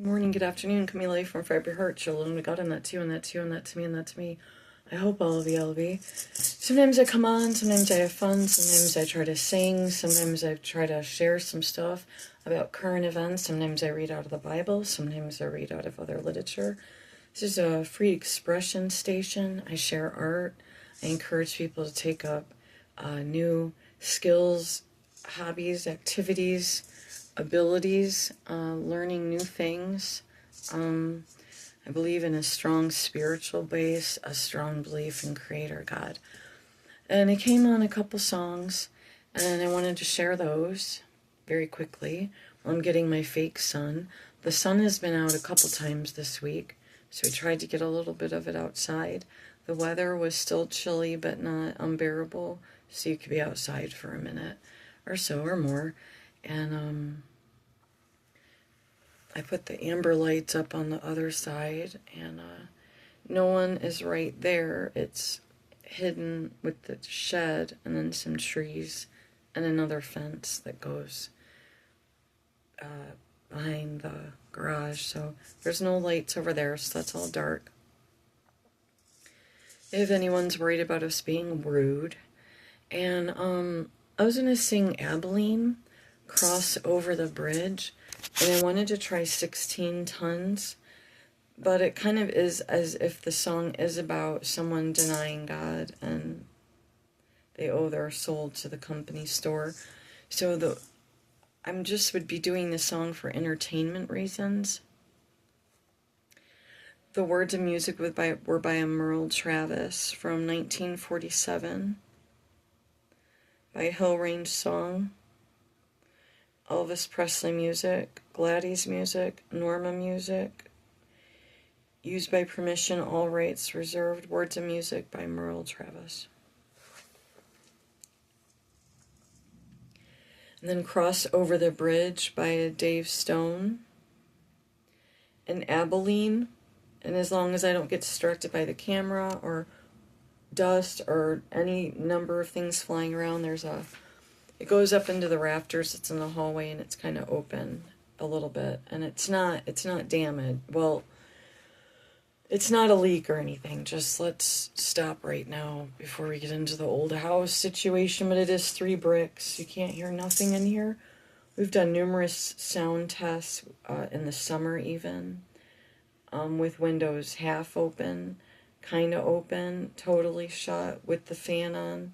Good morning, good afternoon, Camille from Freiburg Heart. Shalom to God, and that's you, and that's you, and that's me, and that's me. I hope all of you will be. Sometimes I come on, sometimes I have fun, sometimes I try to sing, sometimes I try to share some stuff about current events, sometimes I read out of the Bible, sometimes I read out of other literature. This is a free expression station. I share art. I encourage people to take up new skills, hobbies, activities, abilities, learning new things. I believe in a strong spiritual base, a strong belief in Creator God. And I came on a couple songs, and I wanted to share those very quickly while I'm getting my fake sun. The sun has been out a couple times this week, so we tried to get a little bit of it outside. The weather was still chilly, but not unbearable, so you could be outside for a minute or so or more. And I put the amber lights up on the other side, and no one is right there. It's hidden with the shed and then some trees and another fence that goes behind the garage. So there's no lights over there, so that's all dark. If anyone's worried about us being rude. And I was going to sing Abilene, Cross Over the Bridge, and I wanted to try 16 tons, but it kind of is as if the song is about someone denying God and they owe their soul to the company store. So I'm just would be doing the song for entertainment reasons. The words and music were by a Merle Travis from 1947, by Hill Range Song, Elvis Presley music, Gladys music, Norma music, used by permission, all rights reserved, words and music by Merle Travis. And then Cross Over the Bridge by Dave Stone, and Abilene. And as long as I don't get distracted by the camera or dust or any number of things flying around, it goes up into the rafters. It's in the hallway, and it's kind of open a little bit, and it's not damaged. Well, it's not a leak or anything. Just let's stop right now before we get into the old house situation. But it is 3 bricks. You can't hear nothing in here. We've done numerous sound tests in the summer even, with windows half open, kind of open, totally shut, with the fan on.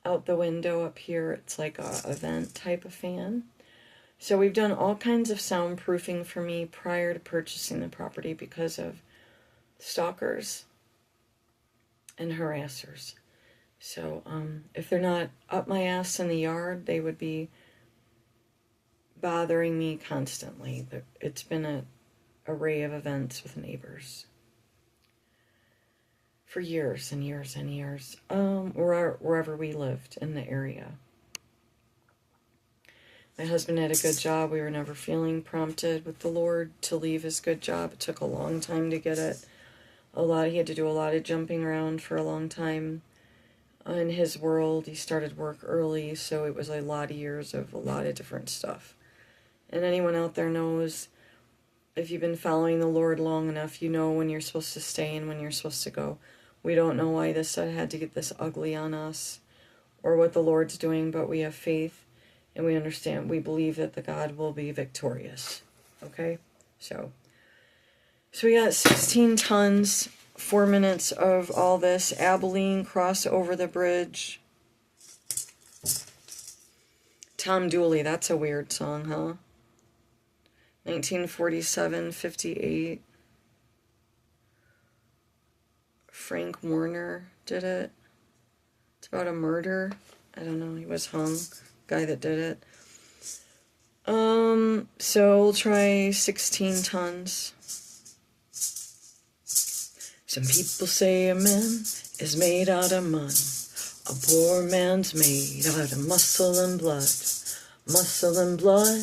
Out the window up here, it's like a vent type of fan. So we've done all kinds of soundproofing for me prior to purchasing the property because of stalkers and harassers. So if they're not up my ass in the yard, they would be bothering me constantly. It's been an array of events with neighbors for years and years and years, wherever we lived in the area. My husband had a good job. We were never feeling prompted with the Lord to leave his good job. It took a long time to get it. He had to do a lot of jumping around for a long time. In his world, he started work early, so it was a lot of years of a lot of different stuff. And anyone out there knows, if you've been following the Lord long enough, you know when you're supposed to stay and when you're supposed to go. We don't know why this had to get this ugly on us or what the Lord's doing, but we have faith and we understand. We believe that the God will be victorious. Okay? So we got 16 tons, 4 minutes of all this. Abilene, Cross Over the Bridge. Tom Dooley, that's a weird song, huh? 1947, 58. Frank Warner did it. It's about a murder. I don't know, he was hung. Guy that did it. So we'll try 16 tons. Some people say a man is made out of mud. A poor man's made out of muscle and blood. Muscle and blood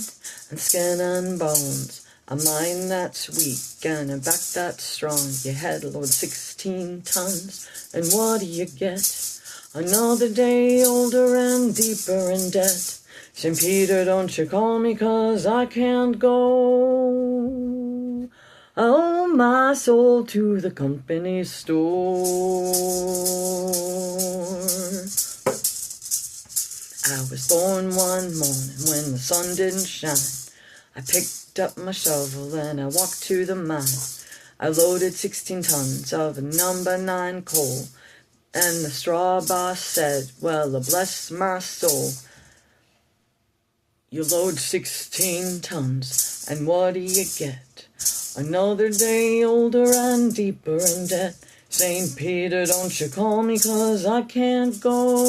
and skin and bones. A mind that's weak and a back that's strong. You had load 16 tons, and what do you get? Another day older and deeper in debt. St. Peter, don't you call me, 'cause I can't go. I owe my soul to the company store. I was born one morning when the sun didn't shine. I picked up my shovel and I walked to the mine. I loaded 16 tons of number 9 coal. And the straw boss said, well, bless my soul. You load 16 tons, and what do you get? Another day older and deeper in debt. St. Peter, don't you call me, 'cause I can't go.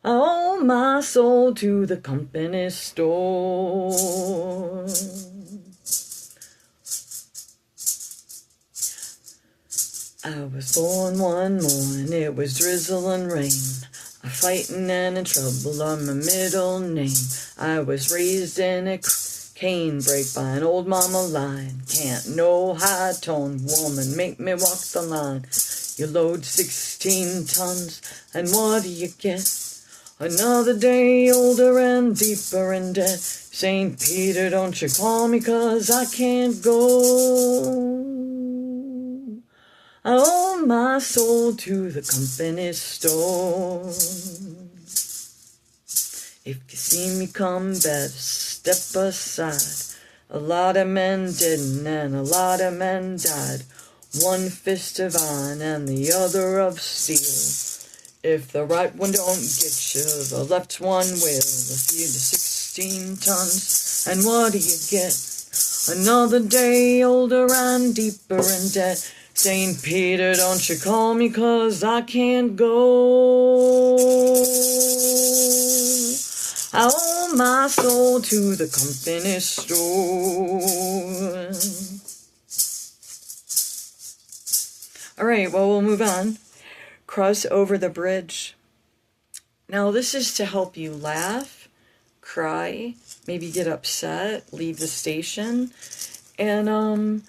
I owe my soul to the company store. I was born one morning, it was drizzling rain. A fighting and in trouble are my middle name. I was raised in a cane break by an old mama line. Can't no high-toned woman make me walk the line. You load 16 tons, and what do you get? Another day older and deeper in debt. St. Peter, don't you call me, 'cause I can't go. I owe my soul to the company store. If you see me come, better step aside. A lot of men didn't, and a lot of men died. One fist of iron and the other of steel. If the right one don't get you, the left one will. If you do 16 tons, and what do you get? Another day older and deeper in debt. St. Peter, don't you call me, 'cause I can't go. I owe my soul to the company store. All right, well, we'll move on. Cross over the bridge. Now, this is to help you laugh, cry, maybe get upset, leave the station, and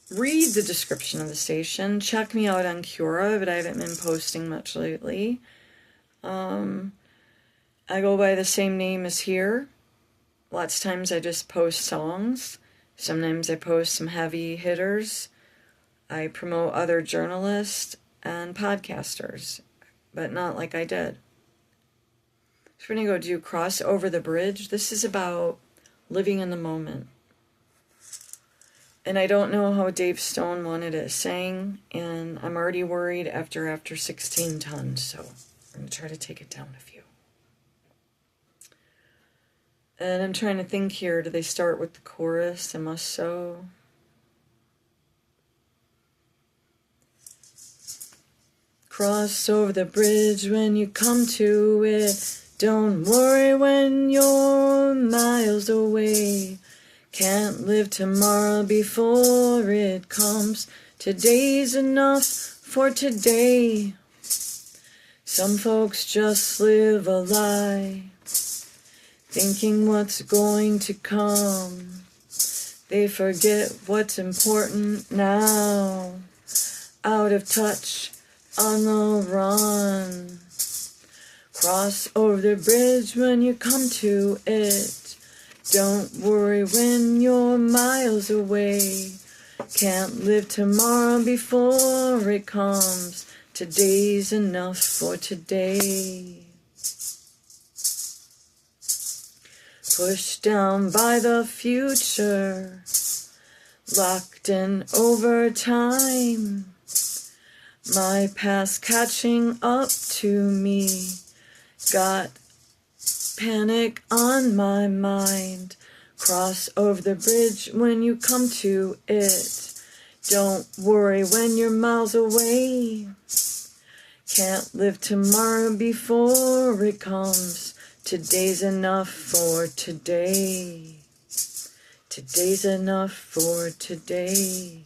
read the description of the station. Check me out on Cura, but I haven't been posting much lately. I go by the same name as here. Lots of times I just post songs. Sometimes I post some heavy hitters. I promote other journalists and podcasters, but not like I did. So we're going to go do Cross Over the Bridge. This is about living in the moment. And I don't know how Dave Stone wanted it sang, and I'm already worried after 16 tons, so I'm going to try to take it down a few. And I'm trying to think here, do they start with the chorus? I must so. Cross over the bridge when you come to it. Don't worry when you're miles away. Can't live tomorrow before it comes. Today's enough for today. Some folks just live a lie, thinking what's going to come. They forget what's important now. Out of touch, on the run. Cross over the bridge when you come to it. Don't worry when you're miles away. Can't live tomorrow before it comes. Today's enough for today. Pushed down by the future, locked in over time. My past catching up to me. Got panic on my mind. Cross over the bridge when you come to it. Don't worry when you're miles away. Can't live tomorrow before it comes. Today's enough for today. Today's enough for today.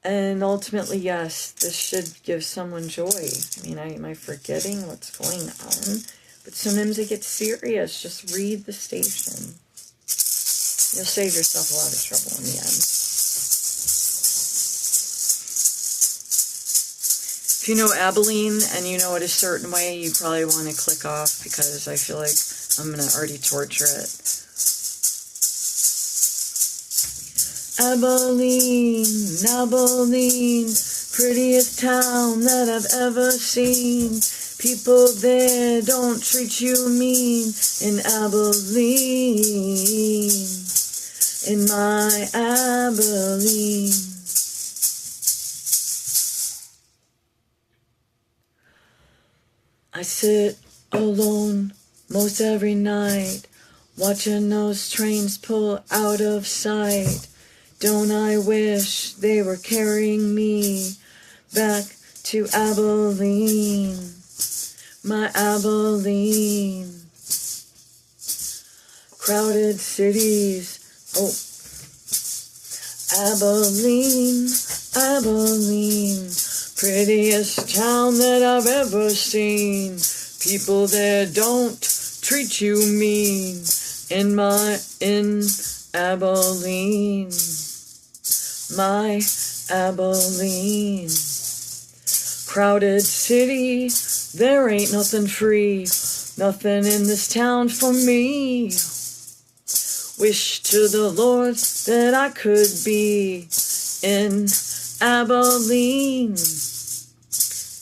And ultimately, yes, this should give someone joy. I mean, am I forgetting what's going on? But sometimes I get serious. Just read the station. You'll save yourself a lot of trouble in the end. If you know Abilene and you know it a certain way, you probably want to click off because I feel like I'm going to already torture it. Abilene, Abilene, prettiest town that I've ever seen. People there don't treat you mean in Abilene, in my Abilene. I sit alone most every night, watching those trains pull out of sight. Don't I wish they were carrying me back to Abilene, my Abilene. Crowded cities, oh, Abilene, Abilene, prettiest town that I've ever seen. People there don't treat you mean in Abilene, my Abilene. Crowded city, there ain't nothing free, nothing in this town for me. Wish to the Lord that I could be in Abilene,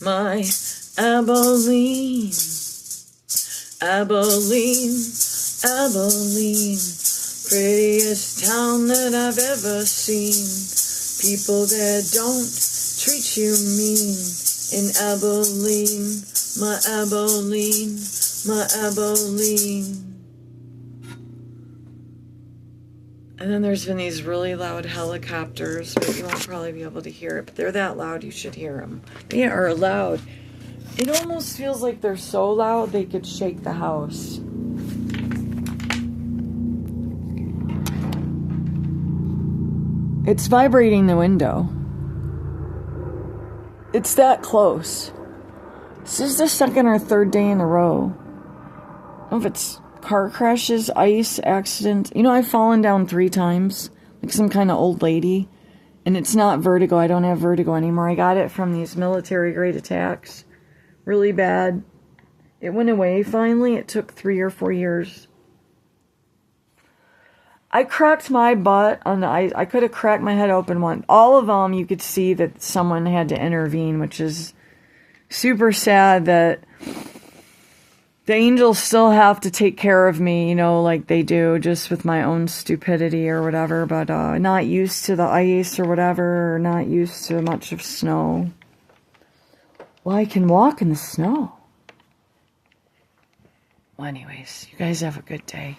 my Abilene, Abilene, Abilene, prettiest town that I've ever seen. People there don't treat you mean in Abilene, my Abilene, my Abilene. And then there's been these really loud helicopters, but you won't probably be able to hear it. But they're that loud, you should hear them. They are loud. It almost feels like they're so loud they could shake the house. It's vibrating the window. It's that close. This is the second or third day in a row. I don't know if it's car crashes, ice, accidents. You know, I've fallen down 3 times, like some kind of old lady. And it's not vertigo. I don't have vertigo anymore. I got it from these military-grade attacks. Really bad. It went away finally. It took 3 or 4 years. I cracked my butt on the ice. I could have cracked my head open once. All of them, you could see that someone had to intervene, which is super sad that the angels still have to take care of me, you know, like they do, just with my own stupidity or whatever, but not used to the ice or whatever, or not used to much of snow. Well, I can walk in the snow. Well, anyways, you guys have a good day.